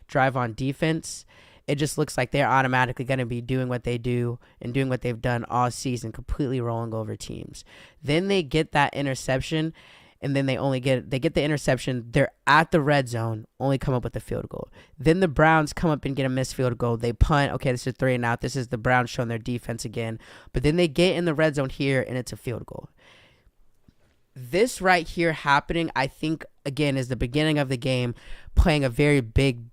drive on defense, it just looks like they're automatically going to be doing what they do and doing what they've done all season, completely rolling over teams. Then they get that interception, and then they get the interception. They're at the red zone, only come up with a field goal. Then the Browns come up and get a missed field goal. They punt. Okay, this is 3 and out. This is the Browns showing their defense again. But then they get in the red zone here, and it's a field goal. This right here happening, I think, again, is the beginning of the game, playing a very big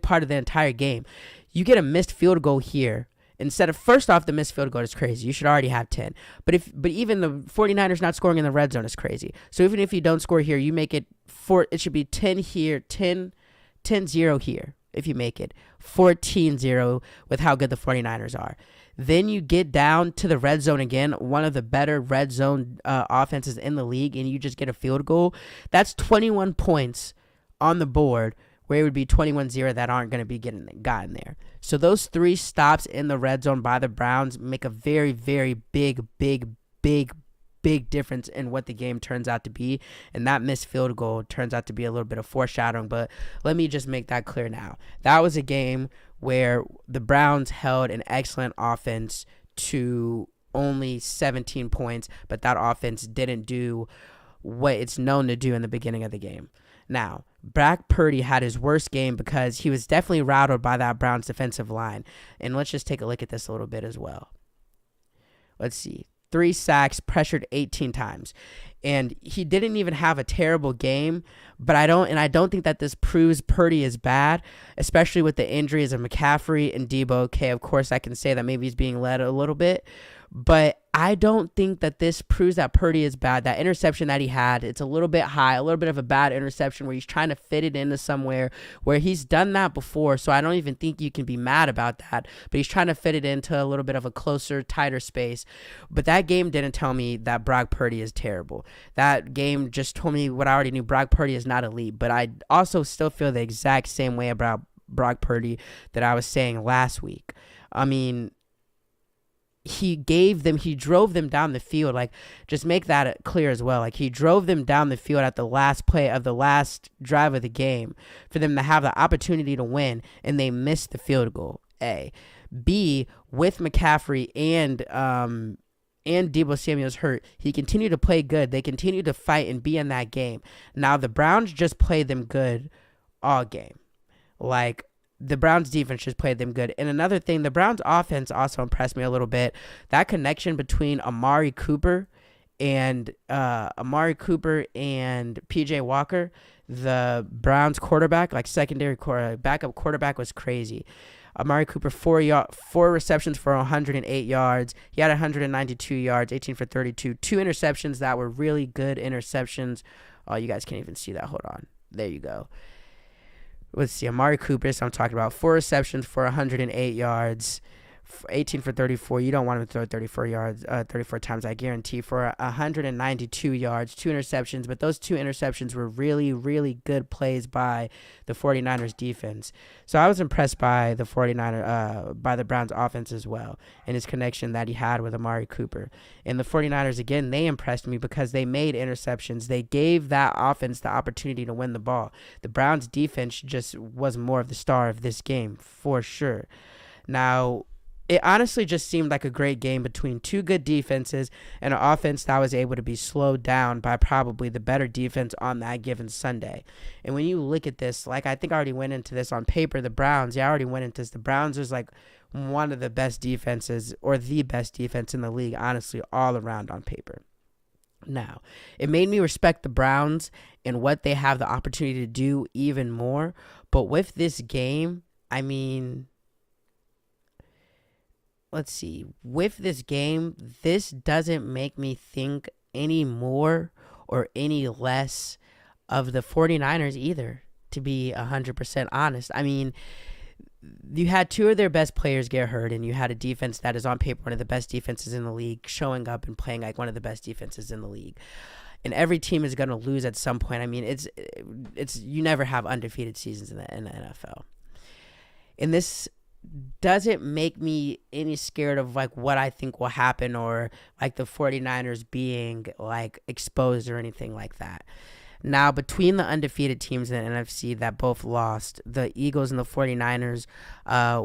part of the entire game. You get a missed field goal here. Instead of, first off, the missed field goal is crazy. You should already have 10. But even the 49ers not scoring in the red zone is crazy. So even if you don't score here, you make it it should be 10 here, 10-0 here if you make it. 14-0 with how good the 49ers are. Then you get down to the red zone again, one of the better red zone offenses in the league, and you just get a field goal. That's 21 points on the board, where it would be 21-0 that aren't going to be gotten there. So those 3 stops in the red zone by the Browns make a very, very big difference in what the game turns out to be. And that missed field goal turns out to be a little bit of foreshadowing. But let me just make that clear now. That was a game where the Browns held an excellent offense to only 17 points, but that offense didn't do what it's known to do in the beginning of the game. Now, Brock Purdy had his worst game because he was definitely rattled by that Browns defensive line. And let's just take a look at this a little bit as well. Let's see. 3 sacks, pressured 18 times. And he didn't even have a terrible game, but I don't think that this proves Purdy is bad, especially with the injuries of McCaffrey and Debo. Okay, of course I can say that maybe he's being led a little bit, but I don't think that this proves that Purdy is bad. That interception that he had, it's a little bit high, a little bit of a bad interception where he's trying to fit it into somewhere where he's done that before. So I don't even think you can be mad about that. But he's trying to fit it into a little bit of a closer, tighter space. But that game didn't tell me that Brock Purdy is terrible. That game just told me what I already knew. Brock Purdy is not elite. But I also still feel the exact same way about Brock Purdy that I was saying last week. I mean, he drove them down the field. Like, just make that clear as well. Like, he drove them down the field at the last play of the last drive of the game for them to have the opportunity to win, and they missed the field goal. A. B, with McCaffrey and Deebo Samuel's hurt, he continued to play good. They continued to fight and be in that game. Now, the Browns just played them good all game. Like, the Browns defense just played them good. And another thing, the Browns offense also impressed me a little bit. That connection between Amari Cooper and PJ Walker, the Browns quarterback, like secondary backup quarterback, was crazy. Amari Cooper, four receptions for 108 yards. He had 192 yards, 18 for 32. 2 interceptions that were really good interceptions. Oh, you guys can't even see that. Hold on. There you go. Let's see, Amari Cooper, so I'm talking about 4 receptions for 108 yards, 18 for 34. You don't want him to throw 34 times, I guarantee, for 192 yards, 2 interceptions. But those 2 interceptions were really, really good plays by the 49ers defense. So I was impressed by the by the Browns offense as well, and his connection that he had with Amari Cooper. And the 49ers, again, they impressed me because they made interceptions. They gave that offense the opportunity to win the ball. The Browns defense just was more of the star of this game, for sure. Now, it honestly just seemed like a great game between 2 good defenses and an offense that was able to be slowed down by probably the better defense on that given Sunday. And when you look at this, like, I think I already went into this on paper, the Browns is like one of the best defenses, or the best defense in the league, honestly, all around on paper. Now, it made me respect the Browns and what they have the opportunity to do even more. But with this game, I mean, let's see. With this game, this doesn't make me think any more or any less of the 49ers either, to be 100% honest. I mean, you had 2 of their best players get hurt, and you had a defense that is on paper one of the best defenses in the league, showing up and playing like one of the best defenses in the league. And every team is going to lose at some point. I mean, it's you never have undefeated seasons in the NFL. And this doesn't make me any scared of like what I think will happen, or like the 49ers being like exposed or anything like that. Now, between the undefeated teams in the NFC that both lost, the Eagles and the 49ers,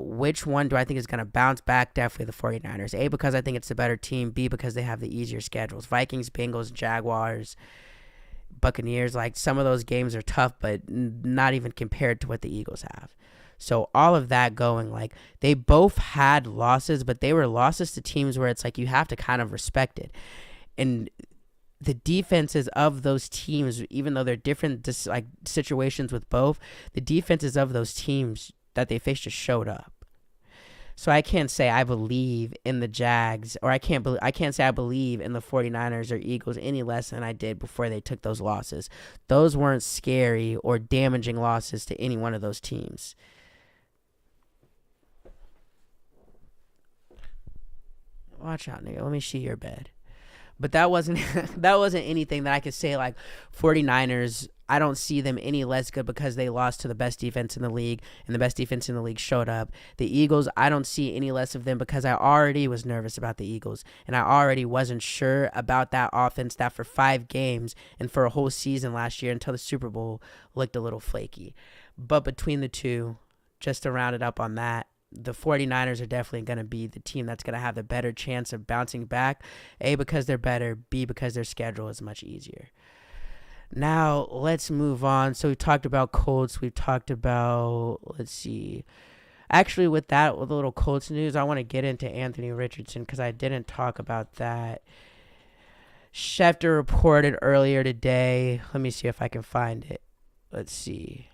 which one do I think is going to bounce back? Definitely the 49ers. A, because I think it's the better team. B, because they have the easier schedules. Vikings, Bengals, Jaguars, Buccaneers, like some of those games are tough, but not even compared to what the Eagles have. So all of that going, like, they both had losses, but they were losses to teams where it's like you have to kind of respect it. And the defenses of those teams, even though they're different like situations with both, the defenses of those teams that they faced just showed up. So I can't say I believe in the Jags, or I can't say I believe in the 49ers or Eagles any less than I did before they took those losses. Those weren't scary or damaging losses to any one of those teams. Watch out, nigga. Let me shit your bed. But that wasn't anything that I could say like 49ers, I don't see them any less good because they lost to the best defense in the league, and the best defense in the league showed up. The Eagles, I don't see any less of them because I already was nervous about the Eagles, and I already wasn't sure about that offense that for 5 games and for a whole season last year until the Super Bowl looked a little flaky. But between the two, just to round it up on that, the 49ers are definitely going to be the team that's going to have the better chance of bouncing back. A, because they're better. B, because their schedule is much easier. Now, let's move on. So we talked about Colts. We've talked about, let's see. Actually, with a little Colts news, I want to get into Anthony Richardson because I didn't talk about that. Schefter reported earlier today. Let me see if I can find it. Let's see.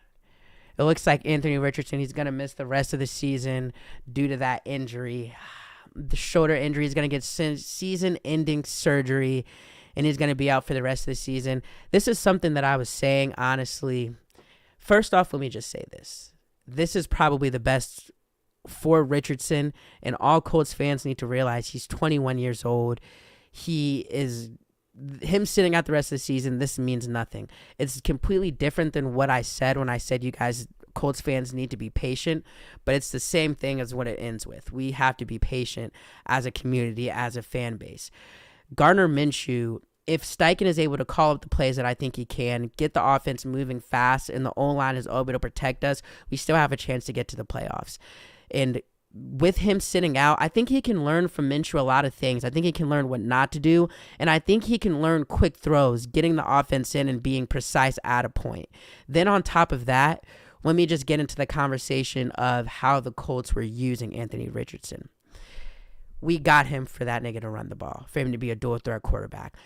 It looks like Anthony Richardson, he's going to miss the rest of the season due to that injury. The shoulder injury is going to get season-ending surgery, and he's going to be out for the rest of the season. This is something that I was saying, honestly. First off, let me just say this. This is probably the best for Richardson, and all Colts fans need to realize he's 21 years old. Him sitting out the rest of the season, this means nothing. It's completely different than what I said when I said you guys, Colts fans, need to be patient, but it's the same thing as what it ends with. We have to be patient as a community, as a fan base. Gardner Minshew, if Steichen is able to call up the plays that I think he can, get the offense moving fast, and the O-line is able to protect us, we still have a chance to get to the playoffs. And with him sitting out, I think he can learn from Minshew a lot of things. I think he can learn what not to do, and I think he can learn quick throws, getting the offense in and being precise at a point. Then on top of that, let me just get into the conversation of how the Colts were using Anthony Richardson. We got him for that nigga to run the ball, for him to be a dual threat quarterback.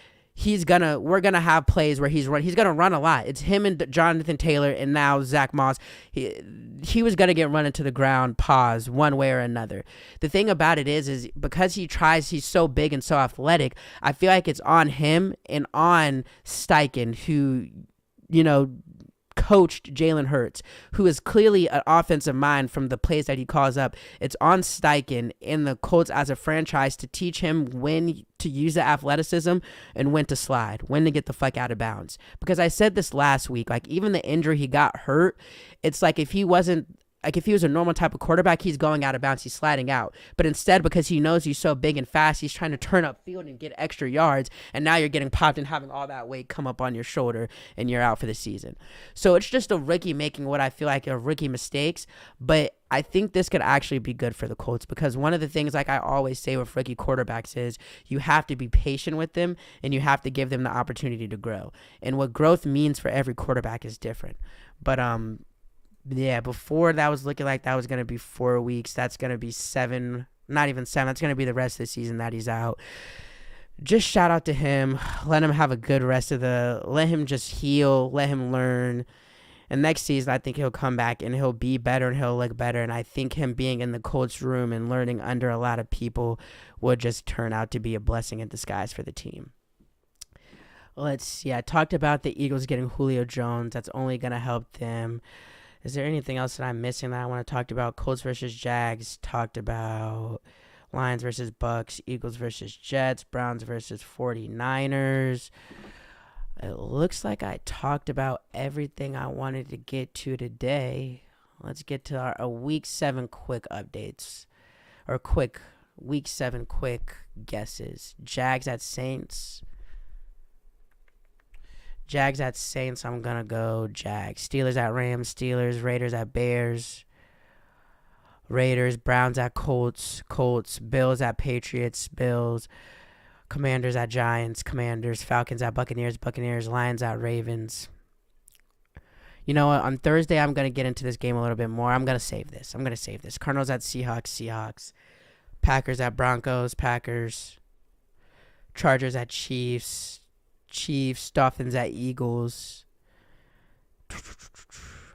We're gonna have plays where he's gonna run a lot. It's him and Jonathan Taylor and now Zach Moss. He was gonna get run into the ground, pause, one way or another. The thing about it is because he's so big and so athletic, I feel like it's on him and on Steichen, who, coached Jalen Hurts, who is clearly an offensive mind from the plays that he calls up. It's on Steichen and the Colts as a franchise to teach him when to use the athleticism and when to slide, when to get the fuck out of bounds. Because I said this last week, like even the injury he got hurt, it's like if he was a normal type of quarterback, he's going out of bounds, he's sliding out. But instead, because he knows he's so big and fast, he's trying to turn up field and get extra yards, and now you're getting popped and having all that weight come up on your shoulder, and you're out for the season. So it's just a rookie making what I feel like are rookie mistakes, but I think this could actually be good for the Colts, because one of the things, like I always say with rookie quarterbacks, is you have to be patient with them, and you have to give them the opportunity to grow. And what growth means for every quarterback is different. But yeah, before that was looking like that was going to be 4 weeks. That's going to be 7, not even 7. That's going to be the rest of the season that he's out. Just shout out to him. Let him have a good let him just heal. Let him learn. And next season, I think he'll come back and he'll be better and he'll look better. And I think him being in the Colts room and learning under a lot of people would just turn out to be a blessing in disguise for the team. Let's see. I talked about the Eagles getting Julio Jones. That's only going to help them. Is there anything else that I'm missing that I want to talk about? Colts versus Jags. Talked about Lions versus Bucks. Eagles versus Jets. Browns versus 49ers. It looks like I talked about everything I wanted to get to today. Let's get to our Week 7 quick updates. Or Week 7 quick guesses. Jags at Saints. Jags at Saints, I'm going to go Jags. Steelers at Rams, Steelers. Raiders at Bears, Raiders. Browns at Colts, Colts. Bills at Patriots, Bills. Commanders at Giants, Commanders. Falcons at Buccaneers, Buccaneers. Lions at Ravens. You know what? On Thursday, I'm going to get into this game a little bit more. I'm going to save this. Cardinals at Seahawks, Seahawks. Packers at Broncos, Packers. Chargers at Chiefs, Chiefs. Dolphins at Eagles.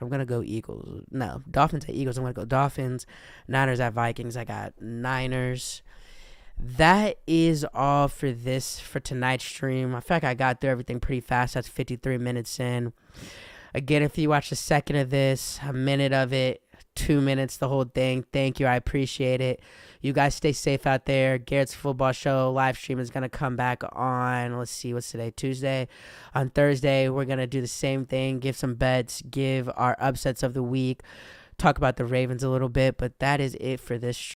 I'm going to go Eagles. No, Dolphins at Eagles. I'm going to go Dolphins. Niners at Vikings. I got Niners. That is all for tonight's stream. I feel like I got through everything pretty fast. That's 53 minutes in. Again, if you watch a second of this, a minute of it, 2 minutes, the whole thing, thank you. I appreciate it. You guys stay safe out there. Garretts Football Show live stream is going to come back on, let's see, what's today? Tuesday. On Thursday, we're going to do the same thing, give some bets, give our upsets of the week, talk about the Ravens a little bit, but that is it for this